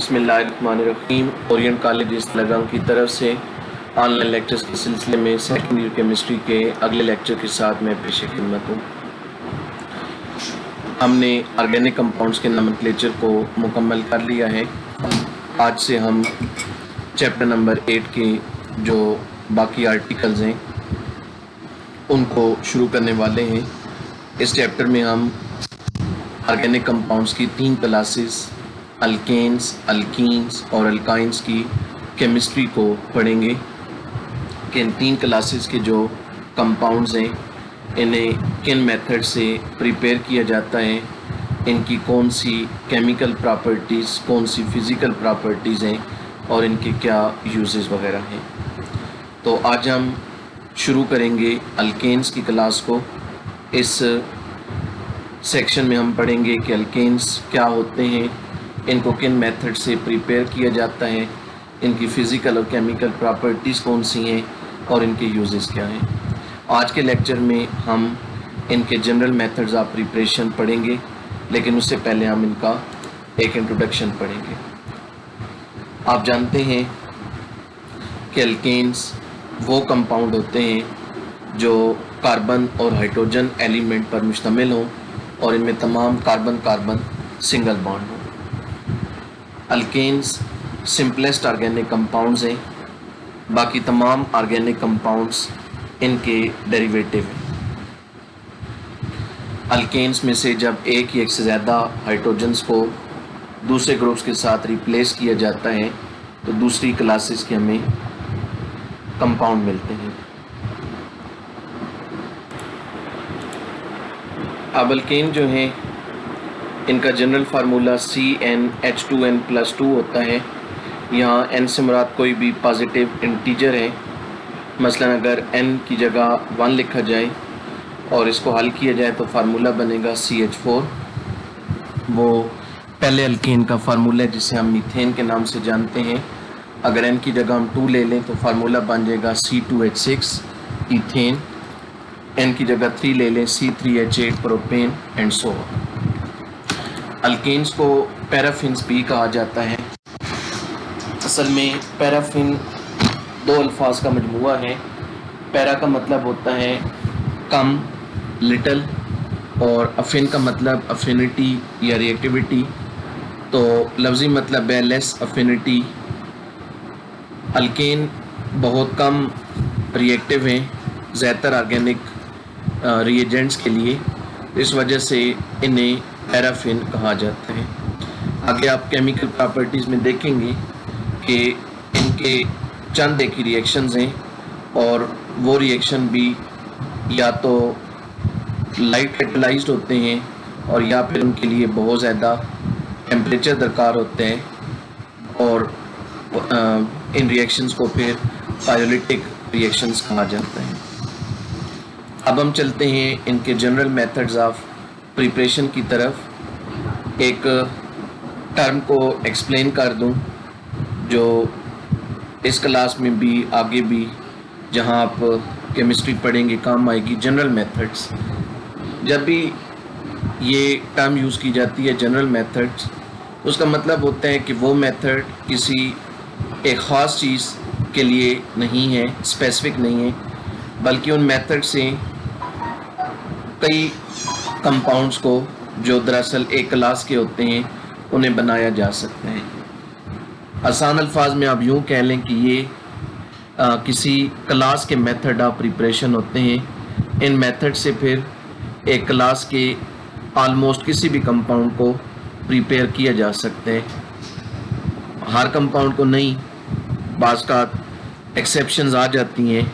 बिस्मिल्लाहिर्रहमानिर्रहीम। Orient college इस्लाम की तरफ से ऑनलाइन लेक्चर्स के सिलसिले में सेकेंड ईयर केमिस्ट्री के अगले लेक्चर के साथ मैं पेश खिदमत हूँ। हमने ऑर्गेनिक कंपाउंड्स के नोमेनक्लेचर को मुकम्मल कर लिया है। आज से हम चैप्टर नंबर 8 के जो बाकी आर्टिकल्स हैं उनको शुरू करने वाले हैं। इस चैप्टर में हम ऑर्गेनिक कंपाउंड्स की 3 क्लासेस अल्केन्स, अल्कीन्स और अल्काइंस की केमिस्ट्री को पढ़ेंगे कि इन 3 क्लासेस के जो कंपाउंड्स हैं इन्हें किन मेथड से प्रिपेयर किया जाता है, इनकी कौन सी केमिकल प्रॉपर्टीज़, कौन सी फिज़िकल प्रॉपर्टीज़ हैं और इनके क्या यूजेस वगैरह हैं। तो आज हम शुरू करेंगे अल्केन्स की क्लास को। इस सेक्शन में हम पढ़ेंगे कि अल्केन्स क्या होते हैं, इनको किन मेथड से प्रिपेयर किया जाता है, इनकी फ़िज़िकल और केमिकल प्रॉपर्टीज़ कौन सी हैं और इनके यूजेस क्या हैं। आज के लेक्चर में हम इनके जनरल मेथड्स ऑफ प्रिपरेशन पढ़ेंगे, लेकिन उससे पहले हम इनका एक इंट्रोडक्शन पढ़ेंगे। आप जानते हैं कि अल्केन्स वो कंपाउंड होते हैं जो कार्बन और हाइड्रोजन एलिमेंट पर मुश्तमिल हों और इनमें तमाम कार्बन कार्बन सिंगल बॉन्ड हो। अल्केन्स सिंपलेस्ट ऑर्गेनिक कंपाउंड्स हैं, बाकी तमाम ऑर्गेनिक कंपाउंड्स इनके डेरिवेटिव हैं। अल्केन्स में से जब एक या एक से ज़्यादा हाइड्रोजन्स को दूसरे ग्रुप्स के साथ रिप्लेस किया जाता है तो दूसरी क्लासेस के हमें कंपाउंड मिलते हैं। अब अल्केन जो हैं इनका जनरल फार्मूला CnH2n+2 होता है। यहाँ n से मुराद कोई भी पॉजिटिव इंटीजर है। मसलन अगर n की जगह 1 लिखा जाए और इसको हल किया जाए तो फार्मूला बनेगा CH4। वो पहले अल्केन का फार्मूला है जिसे हम मीथेन के नाम से जानते हैं। अगर n की जगह हम 2 ले लें तो फार्मूला बन जाएगा C2H6 ईथेन। n की जगह 3 ले लें C3H8 propane and so on. Alkanes को पैराफिन्स भी कहा जाता है। असल में पैराफिन 2 अल्फाज का मजमुआ है। पैरा का मतलब होता है कम, लिटल, और अफिन का मतलब अफिनिटी या रिएक्टिविटी। तो लफ्ज़ी मतलब है लेस अफिनिटी। अल्केन बहुत कम रिएक्टिव हैं ज़्यादातर ऑर्गेनिक रिएजेंट्स के लिए, इस वजह से इन्हें पैराफिन कहा जाता है। आगे आप केमिकल प्रॉपर्टीज़ में देखेंगे कि इनके चंद एक ही रिएक्शंस हैं और वो रिएक्शन भी या तो लाइट कैटलाइज्ड होते हैं और या फिर उनके लिए बहुत ज़्यादा टेम्परेचर दरकार होते हैं और इन रिएक्शंस को फिर पायोलिटिक रिएक्शंस कहा जाता है। अब हम चलते हैं इनके जनरल मेथड्स ऑफ प्रिपरेशन की तरफ। एक टर्म को एक्सप्लेन कर दूं जो इस क्लास में भी आगे भी जहां आप केमिस्ट्री पढ़ेंगे काम आएगी, जनरल मेथड्स। जब भी ये टर्म यूज़ की जाती है जनरल मेथड्स, उसका मतलब होता है कि वो मेथड किसी एक ख़ास चीज़ के लिए नहीं है, स्पेसिफिक नहीं है, बल्कि उन मेथड से कई कंपाउंड्स को जो दरअसल एक क्लास के होते हैं उन्हें बनाया जा सकता है। आसान अल्फाज में आप यूँ कह लें कि ये किसी क्लास के मेथड ऑफ प्रिपरेशन होते हैं। इन मेथड से फिर एक क्लास के आलमोस्ट किसी भी कंपाउंड को प्रिपेयर किया जा सकता है। हर कंपाउंड को नहीं, बाज़ का एक्सेप्शंस आ जाती हैं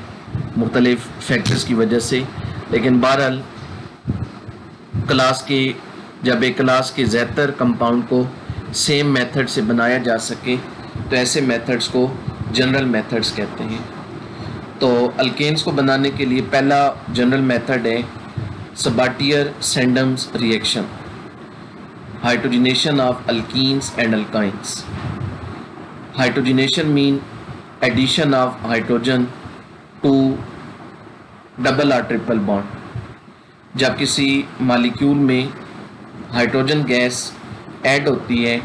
मुख्तलिफ फैक्टर्स की वजह से, लेकिन बहरहाल क्लास के जब एक क्लास के ज़्यादातर कंपाउंड को सेम मेथड से बनाया जा सके तो ऐसे मेथड्स को जनरल मेथड्स कहते हैं। तो अल्केन्स को बनाने के लिए पहला जनरल मेथड है Sabatier Senderens reaction, hydrogenation of alkenes and alkynes. Hydrogenation mean addition of hydrogen to double और ट्रिपल बॉन्ड। जब किसी मॉलिक्यूल में हाइड्रोजन गैस ऐड होती है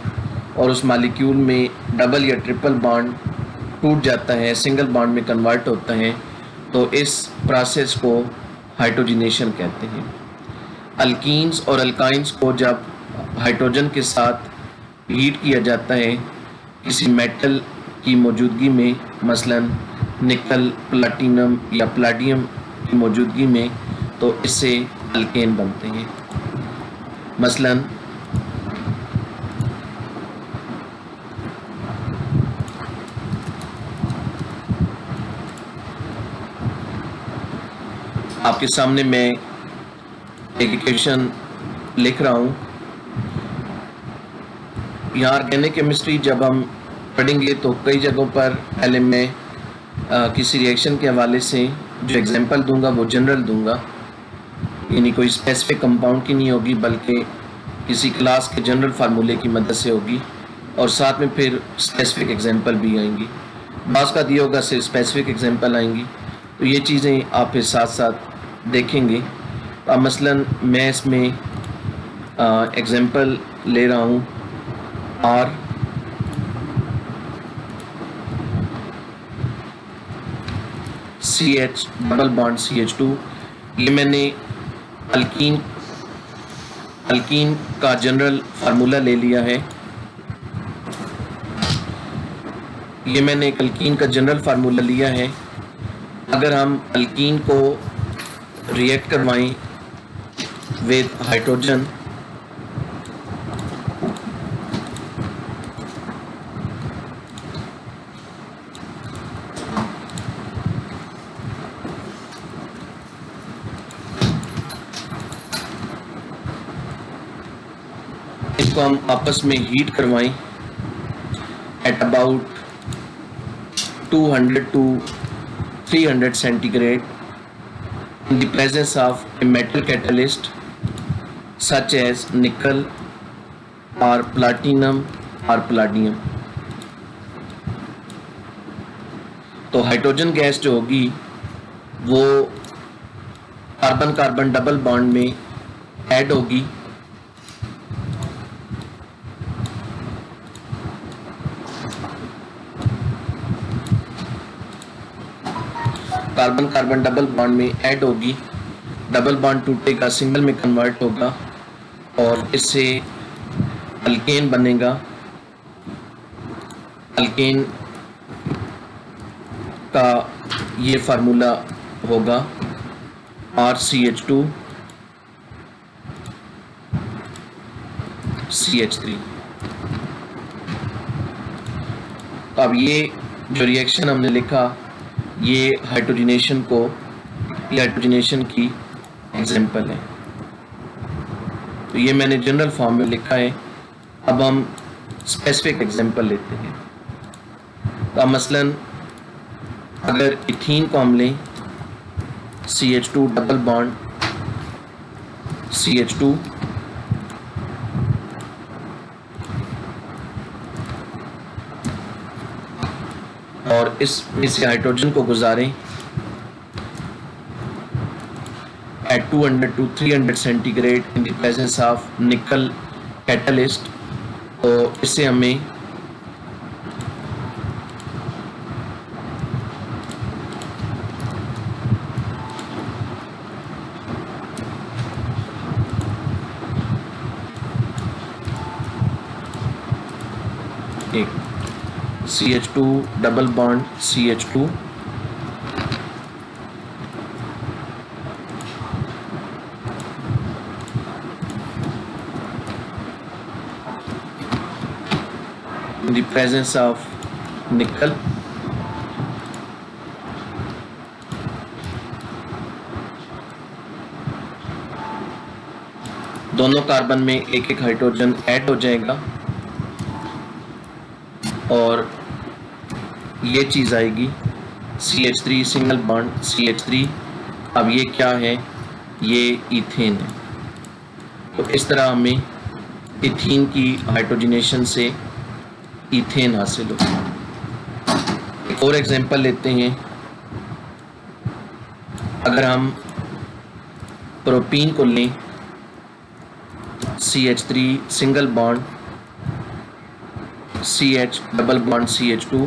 और उस मालिक्यूल में डबल या ट्रिपल बॉन्ड टूट जाता है, सिंगल बॉन्ड में कन्वर्ट होता है, तो इस प्रोसेस को हाइड्रोजनेशन कहते हैं। अल्कीन्स और अल्काइंस को जब हाइड्रोजन के साथ हीट किया जाता है किसी मेटल की मौजूदगी में, मसलन निकल, प्लाटिनम या प्लाटियम की मौजूदगी में, तो इससे अल्केन बनते हैं। मसलन आपके सामने मैं एक इक्वेशन लिख रहा हूँ। यहाँ ऑर्गेनिक केमिस्ट्री जब हम पढ़ेंगे तो कई जगहों पर पहले मैं किसी रिएक्शन के हवाले से जो एग्जांपल दूंगा वो जनरल दूंगा, यानी कोई स्पेसिफिक कंपाउंड की नहीं होगी बल्कि किसी क्लास के जनरल फार्मूले की मदद से होगी, और साथ में फिर स्पेसिफिक एग्जांपल भी आएंगी। बास का दिया होगा सिर्फ स्पेसिफिक एग्जांपल आएंगी, तो ये चीज़ें आप फिर साथ साथ देखेंगे। अब मसलन मैं इसमें एग्जांपल ले रहा हूँ R CH double bond CH2। ये मैंने अल्कीन का जनरल फार्मूला ले लिया है। ये मैंने एक अल्कीन का जनरल फार्मूला लिया है। अगर हम अल्कीन को रिएक्ट करवाएं विद हाइड्रोजन, इसको हम आपस में हीट करवाएं at about 200 to 300 centigrade in the presence of a metal catalyst such as nickel or platinum or palladium। तो हाइड्रोजन गैस जो होगी वो कार्बन कार्बन डबल बॉन्ड में ऐड होगी, कार्बन कार्बन डबल बॉन्ड में ऐड होगी, double bond टूटेगा, single में कन्वर्ट होगा और इससे अल्केन बनेगा। अल्केन का ये फार्मूला होगा RCH2 CH3। तो अब ये जो रिएक्शन हमने लिखा ये हाइड्रोजनेशन की एग्जांपल है। तो ये मैंने जनरल फॉर्म में लिखा है। अब हम स्पेसिफिक एग्जांपल लेते हैं। तो अब मसलन अगर इथीन को हम लें CH2 डबल बॉन्ड CH2, और इसमें से हाइड्रोजन को गुजारें at 200 to 300 centigrade in the presence of निकल कैटलिस्ट, तो इससे हमें एक CH2 double bond CH2 in the presence of nickel, दोनों कार्बन में एक एक हाइड्रोजन ऐड हो जाएगा और ये चीज़ आएगी CH3 सिंगल बॉन्ड CH3। अब ये क्या है, ये इथेन है। तो इस तरह हमें इथीन की हाइड्रोजनेशन से इथेन हासिल होगा। एक और एग्जांपल लेते हैं। अगर हम प्रोपीन को लें CH3 single bond CH double bond CH2,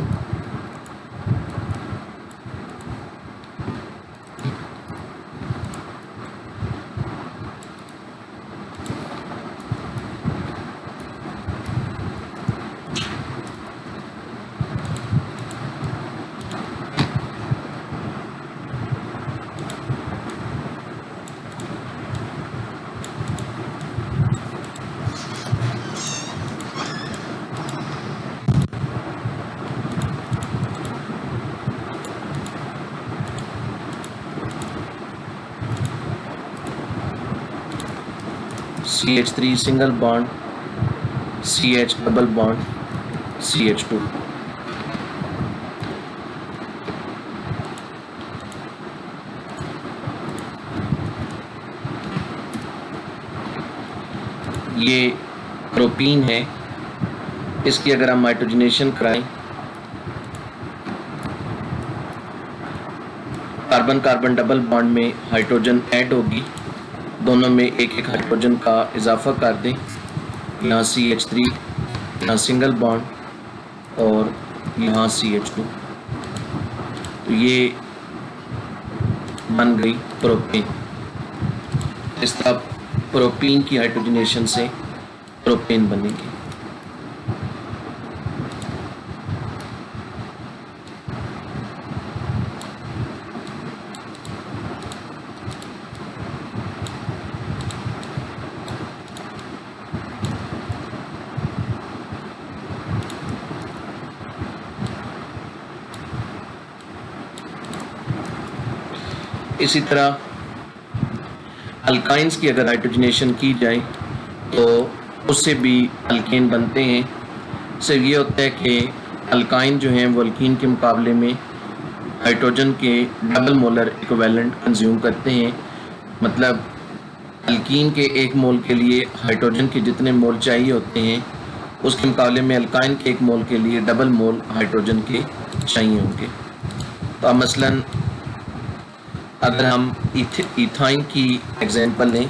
CH3 single bond CH double bond CH2। ये प्रोपीन है, इसकी अगर हम हाइड्रोजनेशन कराएं, कार्बन कार्बन डबल बॉन्ड में हाइड्रोजन ऐड होगी, दोनों में एक एक हाइड्रोजन का इजाफा कर दें। यहाँ CH3, यहाँ सिंगल बॉन्ड और यहाँ CH2, तो ये बन गई प्रोपेन। इस तरह प्रोपीन की हाइड्रोजनेशन से प्रोपेन बनेगी। इसी तरह अल्काइंस की अगर हाइड्रोजनेशन की जाए तो उससे भी अल्केन बनते हैं। सिर्फ ये होता है कि अल्काइन जो हैं वो अल्कीन के मुकाबले में हाइड्रोजन के डबल मोलर इक्विवेलेंट कंज्यूम करते हैं। मतलब अल्कीन के एक मोल के लिए हाइड्रोजन के जितने मोल चाहिए होते हैं उसके मुकाबले में अल्काइन के एक मोल के लिए डबल मोल हाइड्रोजन के चाहिए होंगे। तो अब मसलन अगर हम इथाइन की एग्जांपल लें,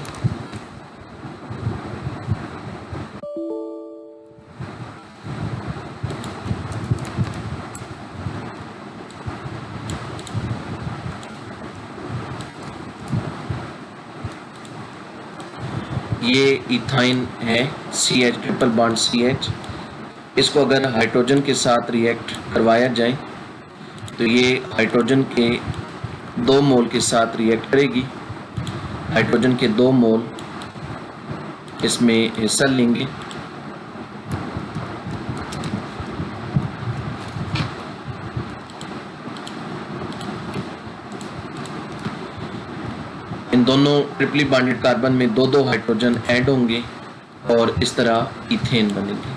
ये इथाइन है CH ट्रिपल बॉन्ड CH। इसको अगर हाइड्रोजन के साथ रिएक्ट करवाया जाए तो ये हाइड्रोजन के 2 मोल के साथ रिएक्ट करेगी। हाइड्रोजन के 2 मोल इसमें हिस्सा लेंगे। इन दोनों ट्रिपली बॉन्डेड कार्बन में 2-2 हाइड्रोजन ऐड होंगे और इस तरह इथेन बनेगी।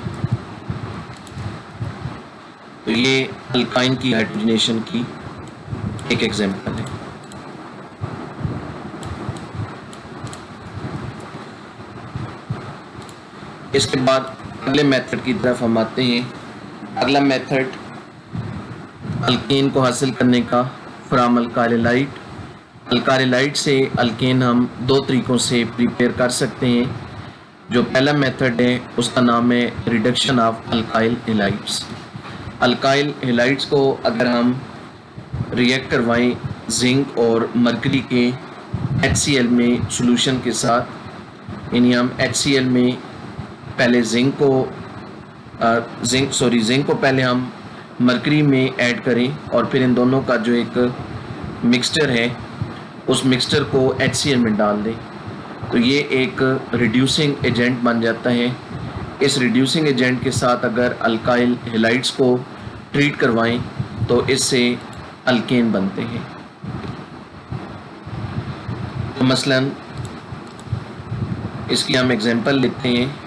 तो ये अल्काइन की हाइड्रोजनेशन की एक एग्जांपल है। इसके बाद अगले मेथड की तरफ हम आते हैं। अगला मेथड अल्केन को हासिल करने का फ्रॉम अल्काइलाइट। अल्काइलाइट से अल्केन हम 2 तरीकों से प्रिपेयर कर सकते हैं। जो पहला मेथड है उसका नाम है reduction of alkyl halides. Alkyl halides को अगर हम रिएक्ट करवाएं जिंक और मरकरी के HCl में सॉल्यूशन के साथ, यानी हम HCl में पहले जिंक को पहले हम मरकरी में ऐड करें और फिर इन दोनों का जो एक मिक्सचर है उस मिक्सचर को HCl में डाल दें, तो ये एक रिड्यूसिंग एजेंट बन जाता है। इस रिड्यूसिंग एजेंट के साथ अगर अल्काइल हैलाइड्स को ट्रीट करवाएं तो इससे अल्केन बनते हैं। तो मसलन इसकी हम एग्जांपल लेते हैं।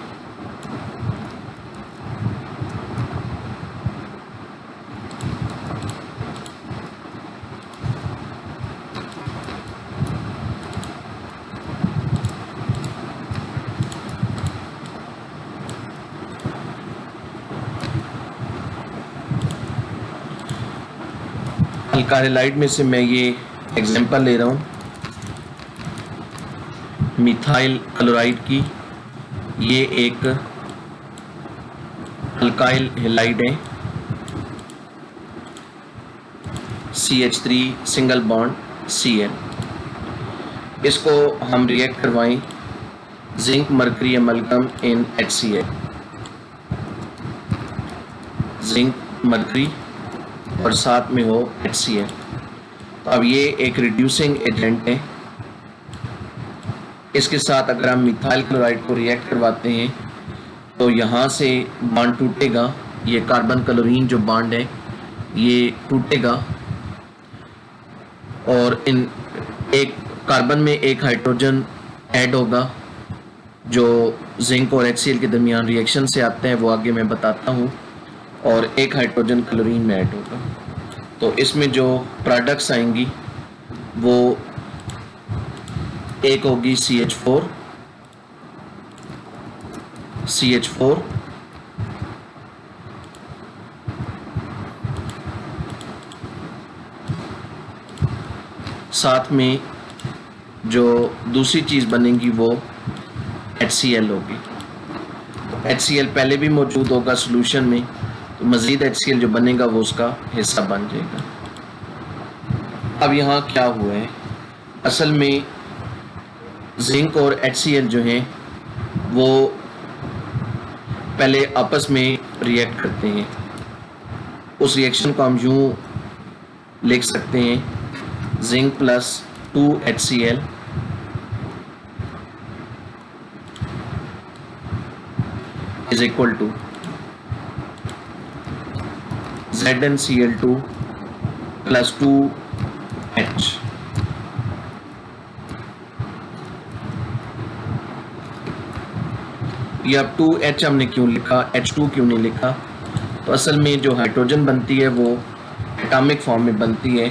अल्काइलाइड में से मैं ये एग्जांपल ले रहा हूँ मिथाइल क्लोराइड की। ये एक अल्काइल हैलाइड है, CH3 सिंगल बॉन्ड Cl। इसको हम रिएक्ट करवाएं जिंक मरकरी अमलगम इन HCl, जिंक मरकरी और साथ में हो HCl। तो अब ये एक रिड्यूसिंग एजेंट है। इसके साथ अगर हम मिथाइल क्लोराइड को रिएक्ट करवाते हैं तो यहाँ से बॉन्ड टूटेगा, ये कार्बन क्लोरीन जो बॉन्ड है ये टूटेगा और इन एक कार्बन में एक हाइड्रोजन ऐड होगा जो जिंक और HCl के दरमियान रिएक्शन से आते हैं, वो आगे मैं बताता हूँ, और एक हाइड्रोजन क्लोरीन में ऐड होगा। तो इसमें जो प्रोडक्ट्स आएंगी वो एक होगी CH4 साथ में जो दूसरी चीज़ बनेगी वो HCl होगी। HCl पहले भी मौजूद होगा सॉल्यूशन में, तो मज़ीद HCl जो बनेगा वो उसका हिस्सा बन जाएगा। अब यहाँ क्या हुआ है, असल में जिंक और HCl जो हैं वो पहले आपस में रिएक्ट करते हैं। उस रिएक्शन को हम यूँ लिख सकते हैं, zinc plus 2HCl is equal to ZnCl2 plus 2H। ये अब 2H हमने क्यों लिखा, H2 क्यों नहीं लिखा? तो असल में जो हाइड्रोजन बनती है वो एटॉमिक फॉर्म में बनती है।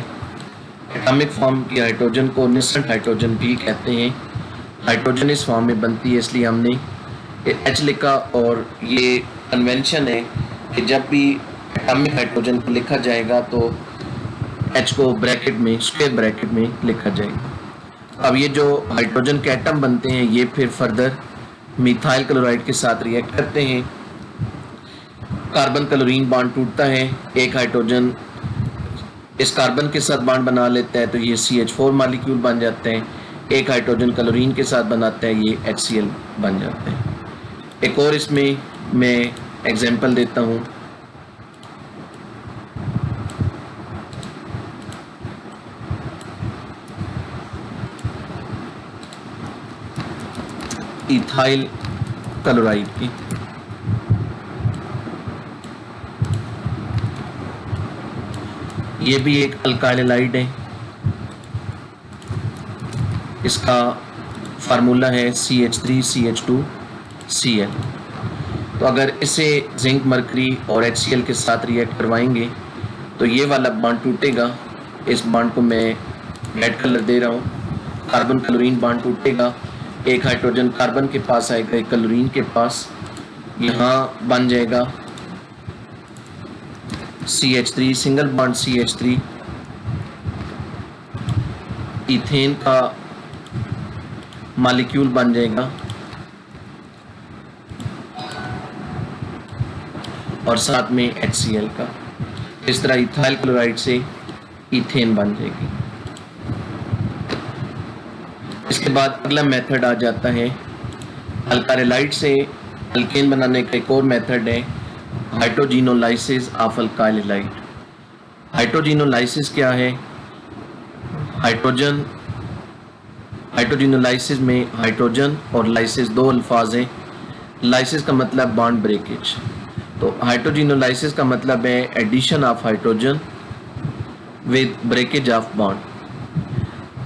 एटॉमिक फॉर्म की हाइड्रोजन को निस्सेंट हाइड्रोजन भी कहते हैं। हाइड्रोजन इस फॉर्म में बनती है, इसलिए हमने H लिखा। और ये कन्वेंशन है कि जब भी एटॉमिक हाइड्रोजन को लिखा जाएगा तो H को ब्रैकेट में, स्क्वायर ब्रैकेट में लिखा जाएगा। अब ये जो हाइड्रोजन के एटम बनते हैं ये फिर फर्दर मिथाइल क्लोराइड के साथ रिएक्ट करते हैं। कार्बन क्लोरीन बॉन्ड टूटता है, एक हाइड्रोजन इस कार्बन के साथ बॉन्ड बना लेता है तो ये CH4 मॉलिक्यूल बन जाते हैं। एक हाइड्रोजन क्लोरीन के साथ बनाता है, ये HCl बन जाते हैं। एक और इसमें मैं एग्जांपल देता हूँ। इथाइल क्लोराइड की, ये भी एक अल्काइल हैलाइड है। इसका फार्मूला है CH3CH2Cl। तो अगर इसे जिंक मरकरी और HCl के साथ रिएक्ट करवाएंगे तो ये वाला बॉन्ड टूटेगा। इस बॉन्ड को मैं रेड कलर दे रहा हूँ। कार्बन क्लोरीन बॉन्ड टूटेगा, एक हाइड्रोजन कार्बन के पास आएगा, एक क्लोरीन के पास, यहाँ बन जाएगा CH3 single bond CH3। Ethane का मॉलिक्यूल बन जाएगा और साथ में HCl का। इस तरह इथाइल क्लोराइड से इथेन बन जाएगी। इसके बाद अगला मेथड आ जाता है अल्काइल हैलाइड से अल्केन बनाने का। एक और मेथड है हाइड्रोजिनोलाइसिस ऑफ अल्काइल हैलाइड। हाइड्रोजिनोलाइसिस क्या है? हाइड्रोजिनोलाइसिस में हाइड्रोजन और लाइसिस दो अल्फाज हैं। लाइसिस का मतलब बॉन्ड ब्रेकेज, तो हाइड्रोजिनोलाइसिस का मतलब है addition of hydrogen with breakage of bond.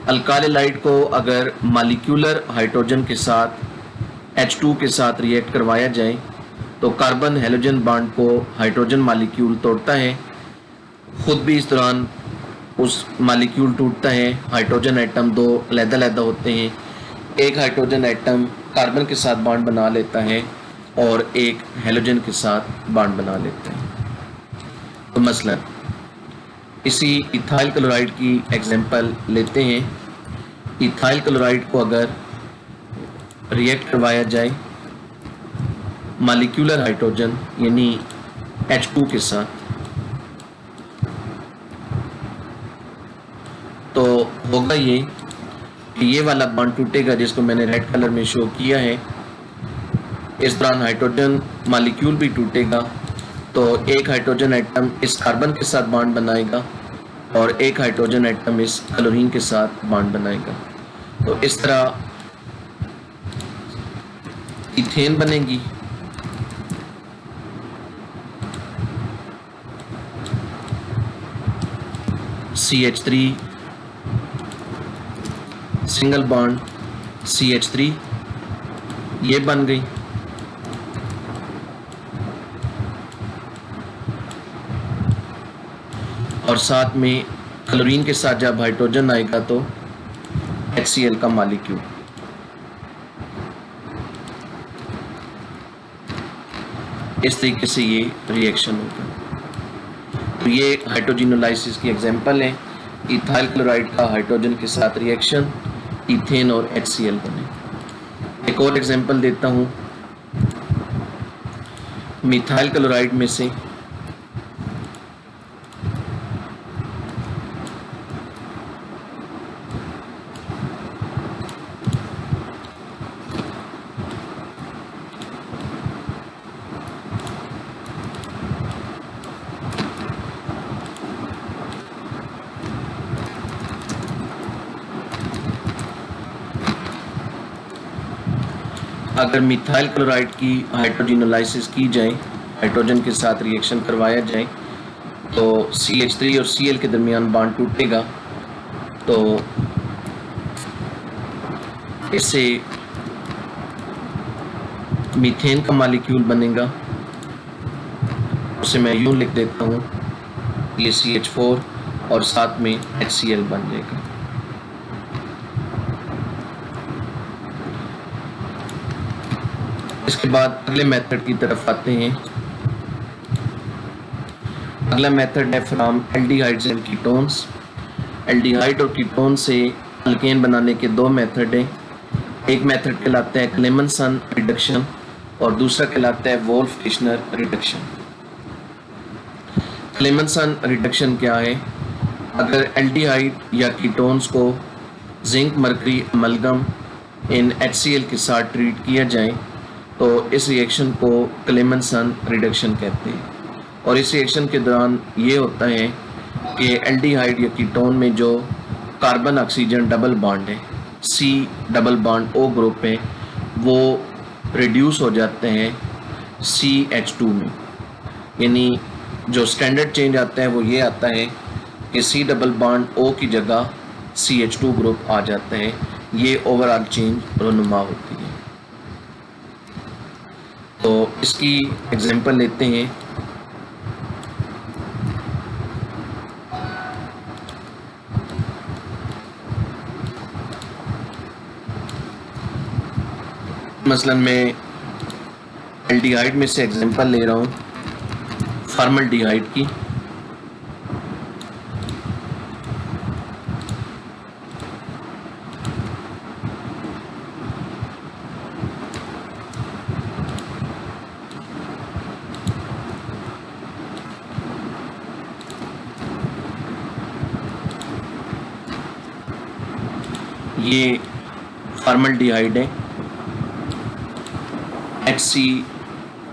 Alkyl halide को अगर मॉलिक्यूलर हाइड्रोजन के साथ H2 के साथ रिएक्ट करवाया जाए तो कार्बन हेलोजन बॉन्ड को हाइड्रोजन मॉलिक्यूल तोड़ता है, खुद भी इस दौरान उस मॉलिक्यूल टूटता है। हाइड्रोजन एटम दो अलग-अलग होते हैं। एक हाइड्रोजन एटम कार्बन के साथ बॉन्ड बना लेता है और एक हेलोजन के साथ बॉन्ड बना लेता है। तो मसलन इसी इथाइल क्लोराइड की एग्जांपल लेते हैं। इथाइल क्लोराइड को अगर रिएक्ट करवाया जाए मालिक्यूलर हाइड्रोजन यानी H2 के साथ, तो होगा ये कि ये वाला बॉन्ड टूटेगा जिसको मैंने रेड कलर में शो किया है। इस दौरान हाइड्रोजन मालिक्यूल भी टूटेगा, तो एक हाइड्रोजन एटम इस कार्बन के साथ बॉन्ड बनाएगा और एक हाइड्रोजन एटम इस क्लोरीन के साथ बॉन्ड बनाएगा। तो इस तरह इथेन बनेगी। CH3 सिंगल बॉन्ड CH3 ये बन गई। और साथ में क्लोरीन के साथ जब हाइड्रोजन आएगा तो HCl का मॉलिक्यूल। इस तरीके से ये रिएक्शन होगा। तो ये हाइड्रोजिनोलाइसिस की एग्जांपल है। इथाइल क्लोराइड का हाइड्रोजन के साथ रिएक्शन, इथेन और HCl बने। एक और एग्जांपल देता हूँ मिथाइल क्लोराइड में से। अगर मिथाइल क्लोराइड की हाइड्रोजिनोलाइसिस की जाए, हाइड्रोजन के साथ रिएक्शन करवाया जाए, तो CH3 और Cl के दरमियान बॉन्ड टूटेगा, तो इससे मीथेन का मॉलिक्यूल बनेगा। उसे मैं यूं लिख देता हूँ, ये CH4 और साथ में HCl बन जाएगा। इसके बाद अगले मेथड की तरफ आते हैं। अगला मेथड है from aldehydes and ketones. Aldehyde और कीटोन से अल्केन बनाने के दो मेथड हैं। एक मेथड कहलाता है क्लेमनसन रिडक्शन और दूसरा कहलाता है वोल्फ-किशनर रिडक्शन। क्लेमनसन रिडक्शन क्या है? अगर एल्डिहाइड या कीटोन्स को जिंक मरकरी अमलगम इन HCl के साथ ट्रीट किया जाए तो इस रिएक्शन को क्लेमनसन रिडक्शन कहते हैं। और इस रिएक्शन के दौरान ये होता है कि एल्डिहाइड या कीटोन में जो कार्बन ऑक्सीजन डबल बॉन्ड है, C double bond O group है, वो रिड्यूस हो जाते हैं CH2 में। यानी जो स्टैंडर्ड चेंज आता है वो ये आता है कि C डबल बॉन्ड O की जगह CH2 ग्रुप आ जाता है। ये ओवरऑल चेंज रोनुमा होती है। तो इसकी एग्जांपल लेते हैं। मसलन मैं एल्डिहाइड में से एग्जांपल ले रहा हूँ फॉर्मल्डिहाइड की। ये फॉर्मल्डिहाइड है, HC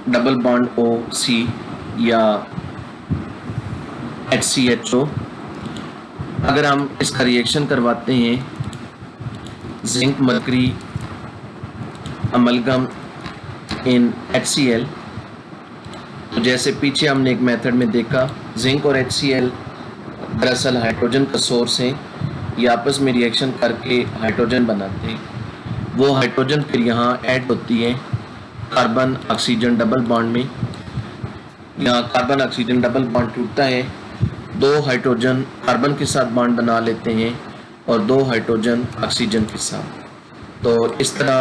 डबल बॉन्ड OC या HCHO। अगर हम इसका रिएक्शन करवाते हैं जिंक मरकरी अमलगम इन HCl, तो जैसे पीछे हमने एक मेथड में देखा, जिंक और HCl दरअसल हाइड्रोजन का सोर्स है। ये आपस में रिएक्शन करके हाइड्रोजन बनाते हैं। वो हाइड्रोजन फिर यहाँ ऐड होती है कार्बन ऑक्सीजन डबल बॉन्ड में। यहाँ कार्बन ऑक्सीजन डबल बॉन्ड टूटता है, दो हाइड्रोजन कार्बन के साथ बॉन्ड बना लेते हैं और दो हाइड्रोजन ऑक्सीजन के साथ। तो इस तरह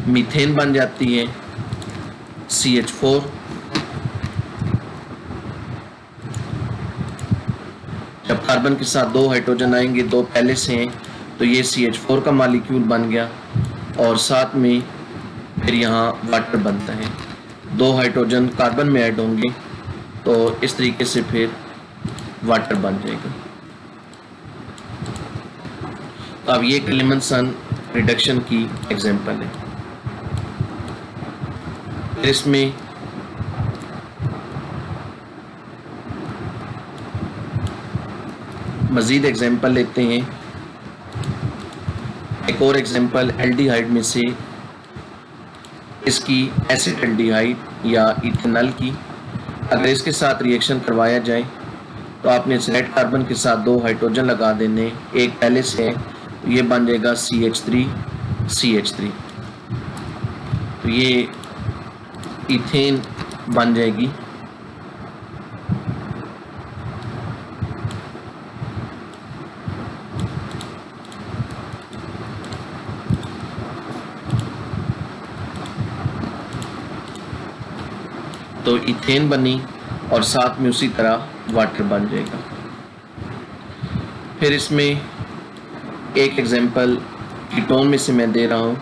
मीथेन बन जाती है CH4। जब कार्बन के साथ दो हाइड्रोजन आएंगे, दो पहले से हैं, तो ये CH4 का मॉलिक्यूल बन गया और साथ में फिर यहाँ वाटर बनता है, 2 हाइड्रोजन कार्बन में ऐड होंगे तो इस तरीके से फिर वाटर बन जाएगा। तो अब ये क्लेमेंसन रिडक्शन की एग्जांपल है। फिर इसमें मज़ीद एग्जांपल लेते हैं। एक और एग्जांपल एल्डिहाइड में से इसकी एसिटल्डिहाइड या इथेनॉल की, अगर इसके साथ रिएक्शन करवाया जाए तो आपने इस रेड कार्बन के साथ 2 हाइड्रोजन लगा देने, एक पहले से है तो ये बन जाएगा CH3 तो ये इथेन बन जाएगी। तो इथेन बनी और साथ में उसी तरह वाटर बन जाएगा। फिर इसमें एक एग्जांपल कीटोन में से मैं दे रहा हूँ।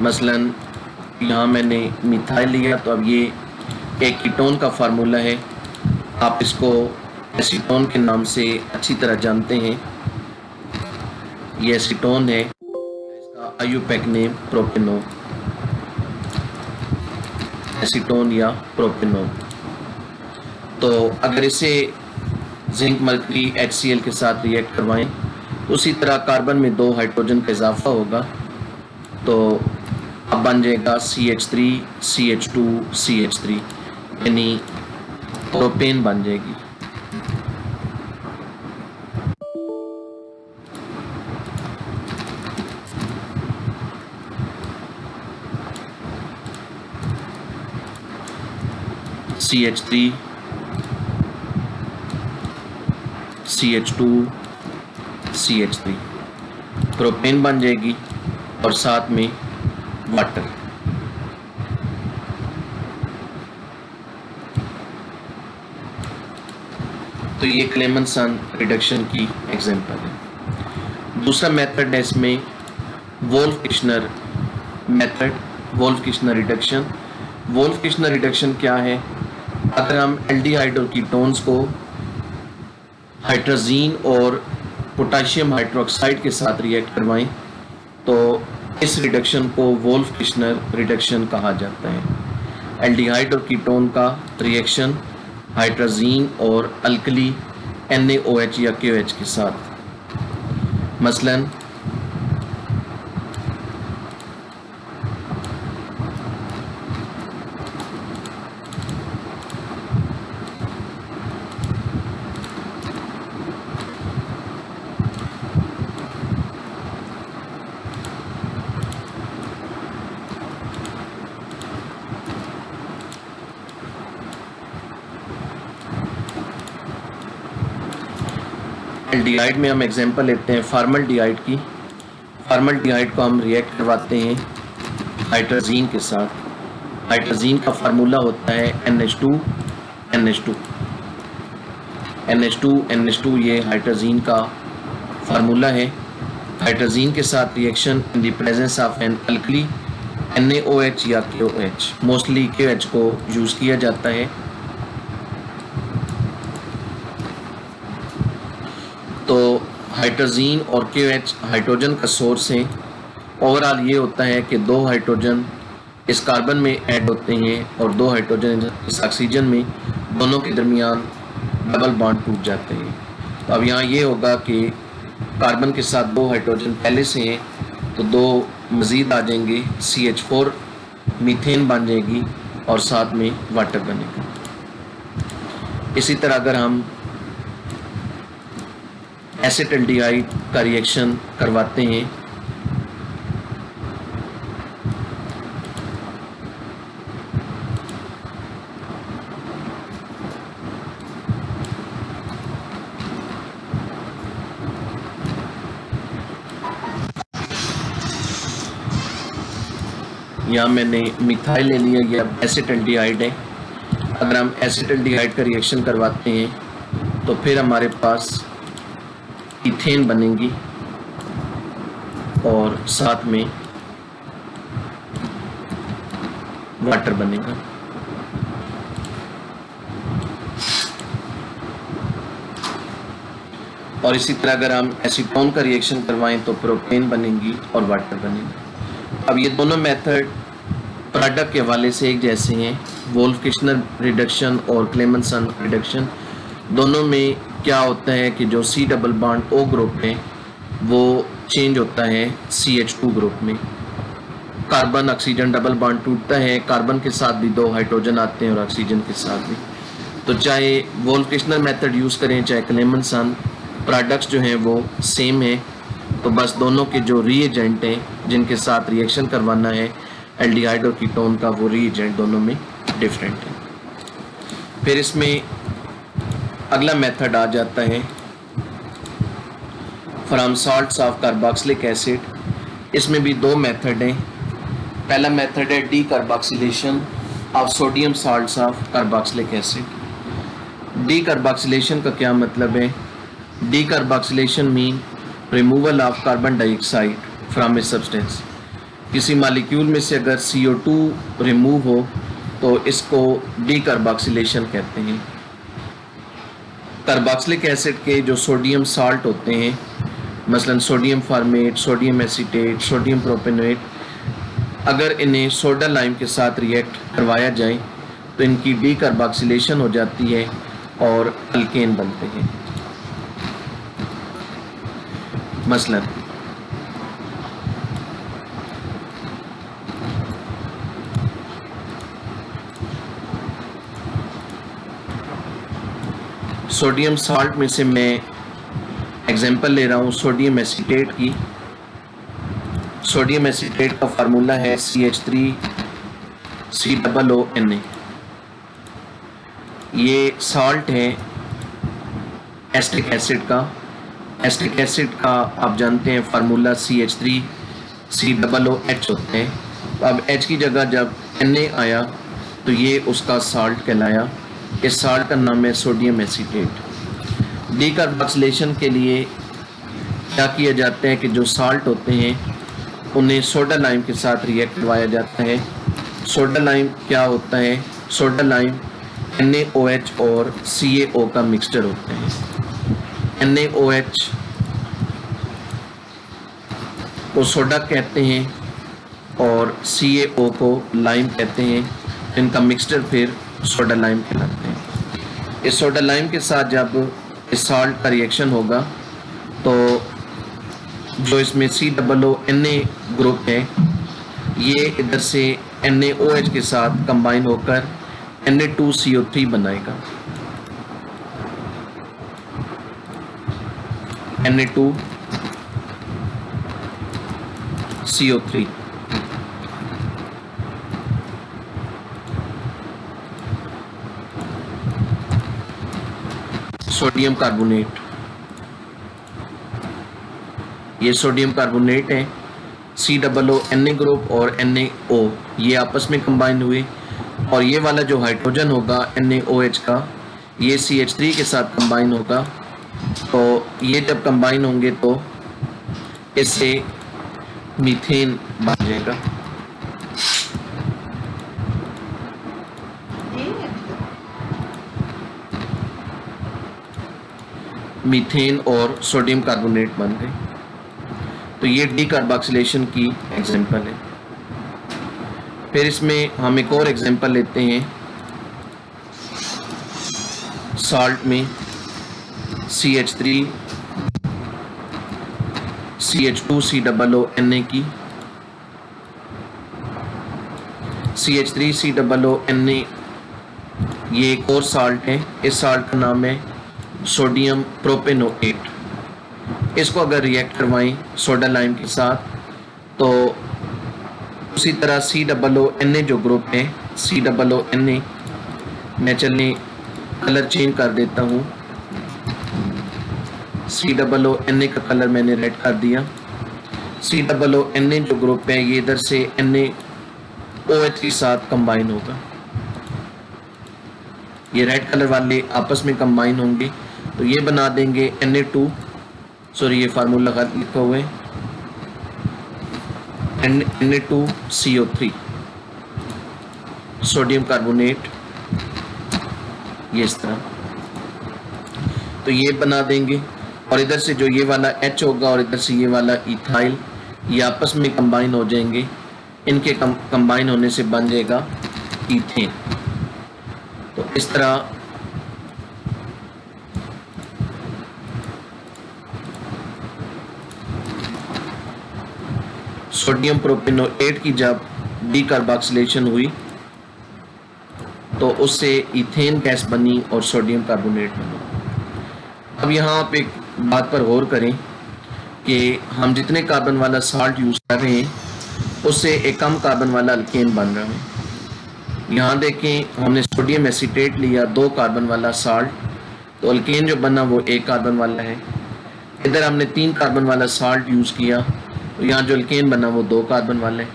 मसलन यहाँ मैंने मिथाइल लिया तो अब ये एक कीटोन का फार्मूला है, आप इसको एसीटोन के नाम से अच्छी तरह जानते हैं। ये एसीटोन है, इसका आईयूपैक नेम प्रोपेनोन, एसीटोन या प्रोपेनोन। तो अगर इसे जिंक मर्करी HCl के साथ रिएक्ट करवाएं तो उसी तरह कार्बन में 2 हाइड्रोजन का इजाफा होगा तो अब बन जाएगा CH3 CH2 CH3 यानी प्रोपेन बन जाएगी। CH3 CH2 CH3 प्रोपेन बन जाएगी और साथ में वाटर। तो ये क्लेमेंसन रिडक्शन की एग्जांपल है। दूसरा मेथड है इसमें Wolff-Kishner method, Wolff-Kishner reduction. Wolff-Kishner reduction क्या है? अगर हम एल्डिहाइड और कीटोन्स को हाइड्रोजीन और पोटेशियम हाइड्रोक्साइड के साथ रिएक्ट करवाएं तो इस रिडक्शन को वोल्फ-किश्नर रिडक्शन कहा जाता है। एल्डिहाइड और कीटोन का रिएक्शन हाइड्रोजीन और अल्कली NaOH या KOH के साथ। मसलन एल्डिहाइड में हम एग्जांपल लेते हैं फॉर्मल्डिहाइड की। फॉर्मल्डिहाइड को हम रिएक्ट करवाते हैं हाइड्रोजीन के साथ। हाइड्रोजीन का फार्मूला होता है NH2 ये हाइड्रोजीन का फार्मूला है। हाइड्रोजीन के साथ reaction in the presence of an alkali NaOH या KOH, मोस्टली KOH को यूज़ किया जाता है। तो हाइड्रोजीन और KOH हाइड्रोजन का सोर्स है। ओवरऑल ये होता है कि 2 हाइड्रोजन इस कार्बन में ऐड होते हैं और 2 हाइड्रोजन इस ऑक्सीजन में, दोनों के दरमियान डबल बॉन्ड टूट जाते हैं। तो अब यहाँ ये होगा कि कार्बन के साथ 2 हाइड्रोजन पहले से हैं तो 2 मज़ीद आ जाएंगे, CH4 मीथेन बन जाएगी और साथ में वाटर बनेगा। इसी तरह अगर हम एसिटल्डिहाइड का रिएक्शन करवाते हैं यहाँ मैंने मिथाइल ले लिया, यह एसिटल्डिहाइड है। अगर हम एसिटल्डिहाइड का रिएक्शन करवाते हैं तो फिर हमारे पास इथेन बनेगी और साथ में वाटर बनेगा। और इसी तरह अगर हम एसीटोन का रिएक्शन करवाएं तो प्रोपेन बनेगी और वाटर बनेगा। अब ये दोनों मेथड प्रोडक्ट के हवाले से एक जैसे हैं। वोल्फ-किश्नर रिडक्शन और क्लेमेंसन रिडक्शन दोनों में क्या होता है कि जो C double bond O group है वो चेंज होता है CH2 ग्रुप में। कार्बन ऑक्सीजन डबल बॉन्ड टूटता है, कार्बन के साथ भी 2 हाइड्रोजन आते हैं और ऑक्सीजन के साथ भी। तो चाहे वोल्फ-किश्नर मेथड यूज़ करें चाहे क्लेमेंसन, प्रोडक्ट्स जो हैं वो सेम है। तो बस दोनों के जो रिएजेंट हैं जिनके साथ रिएक्शन करवाना है एल्डिहाइड और कीटोन का, वो रिएजेंट दोनों में डिफरेंट है। फिर इसमें अगला मेथड आ जाता है from salts of carboxylic acid. इसमें भी 2 मेथड हैं। पहला मेथड है D carboxylation of sodium salts of carboxylic acid. D carboxylation का क्या मतलब है? D carboxylation mean removal of carbon dioxide from a substance. किसी मालिक्यूल में से अगर CO2 रिमूव हो तो इसको डी कार्बोक्सिलेशन कहते हैं। कार्बोक्सिलिक एसिड के जो सोडियम साल्ट होते हैं, मसलन sodium format, sodium acetate, sodium propanoate, अगर इन्हें सोडा लाइम के साथ रिएक्ट करवाया जाए तो इनकी डी कार्बोक्सिलेशन हो जाती है और अल्केन बनते हैं। मसलन सोडियम साल्ट में से मैं एग्जांपल ले रहा हूँ सोडियम एसीटेट की। सोडियम एसीटेट का फार्मूला है CH3COONA। ये साल्ट है एस्टिक एसिड का। एस्टिक एसिड का आप जानते हैं फार्मूला CH3COOH होते हैं। तो अब H की जगह जब Na आया तो ये उसका साल्ट कहलाया। इस साल्ट का नाम है सोडियम एसीटेट। डी कार्बोक्सिलेशन के लिए क्या किया जाता है कि जो साल्ट होते हैं उन्हें सोडा लाइम के साथ रिएक्ट करवाया जाता है। सोडा लाइम क्या होता है? सोडा लाइम NaOH और CaO का मिक्सचर होता है। NaOH को सोडा कहते हैं और CaO को लाइम कहते हैं। इनका मिक्सचर फिर सोडा लाइम कहलाते हैं। इस सोडा लाइम के साथ जब इस साल्ट का रिएक्शन होगा तो जो इसमें COONA ग्रुप है ये इधर से NaOH के साथ कंबाइन होकर Na2CO3 बनाएगा। Na2CO3 sodium carbonate. ये सोडियम कार्बोनेट है। COONA ग्रुप और NaO ये आपस में कंबाइन हुए और ये वाला जो हाइड्रोजन होगा NaOH का ये CH3 के साथ कंबाइन होगा। तो ये जब कंबाइन होंगे तो इससे मीथेन बन जाएगा। मीथेन और सोडियम कार्बोनेट बन गए। तो ये डी कार्बोक्सिलेशन की एग्जांपल है। फिर इसमें हम एक और एग्जांपल लेते हैं साल्ट में CH3 CH2COONA की। CH3COONA ये एक और साल्ट है। इस साल्ट का नाम है सोडियम प्रोपेनोएट। इसको अगर रिएक्ट करवाएं सोडा लाइम के साथ तो उसी तरह COONA जो ग्रुप है COONA, मैं चलिए कलर चेंज कर देता हूँ। COONA का कलर मैंने रेड कर दिया। COONA जो ग्रुप है ये इधर से NaOH के साथ कंबाइन होगा। ये रेड कलर वाले आपस में कंबाइन होंगे तो ये बना देंगे ये फार्मूला गलत लिखा हुआ है Na2CO3। सोडियम कार्बोनेट, ये इस तरह, तो ये बना देंगे। और इधर से जो ये वाला H होगा और इधर से ये वाला इथाइल, ये आपस में कंबाइन हो जाएंगे। इनके कंबाइन होने से बन जाएगा ईथेन। तो इस तरह सोडियम प्रोपेनोएट की जब डीकार्बोक्सिलेशन हुई तो उससे इथेन गैस बनी और सोडियम कार्बोनेट बना। अब यहाँ आप एक बात पर गौर करें कि हम जितने कार्बन वाला साल्ट यूज़ कर रहे हैं उससे एक कम कार्बन वाला अल्केन बन रहा है। यहाँ देखें, हमने सोडियम एसीटेट लिया 2 कार्बन वाला साल्ट, तो अल्केन जो बना वो 1 कार्बन वाला है। इधर हमने 3 कार्बन वाला साल्ट यूज़ किया, तो यहाँ जो अल्केन बना वो 2 कार्बन वाला है।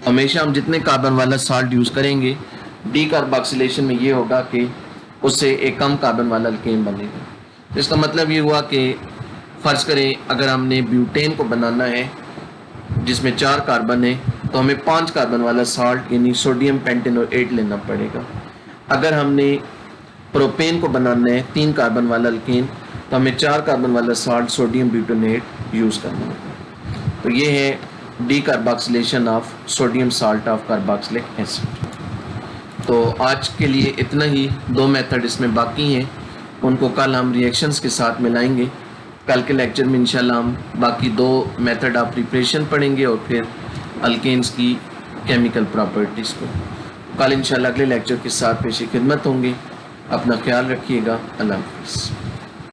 हमेशा हम जितने कार्बन वाला साल्ट यूज़ करेंगे डीकार्बोक्सिलेशन में ये होगा कि उससे एक कम कार्बन वाला अल्केन बनेगा। इसका मतलब ये हुआ कि फ़र्ज़ करें अगर हमने ब्यूटेन को बनाना है जिसमें 4 कार्बन है तो हमें 5 कार्बन वाला साल्ट यानी सोडियम पेंटेनोएट लेना पड़ेगा। अगर हमने प्रोपेन को बनाना है 3 कार्बन वाला अल्केन तो हमें 4 कार्बन वाला साल्ट सोडियम ब्यूटेनेट यूज़ करना होगा। तो ये है decarboxylation of sodium salt of carboxylic acid. तो आज के लिए इतना ही। 2 मेथड इसमें बाकी हैं, उनको कल हम रिएक्शंस के साथ मिलाएंगे। कल के लेक्चर में इंशाल्लाह हम बाकी 2 मेथड ऑफ प्रिपरेशन पढ़ेंगे और फिर अल्केन्स की केमिकल प्रॉपर्टीज़ को। कल इंशाल्लाह अगले लेक्चर के साथ पेशी खिदमत होंगे। अपना ख्याल रखिएगा। अल्लाह हाफ़िज़।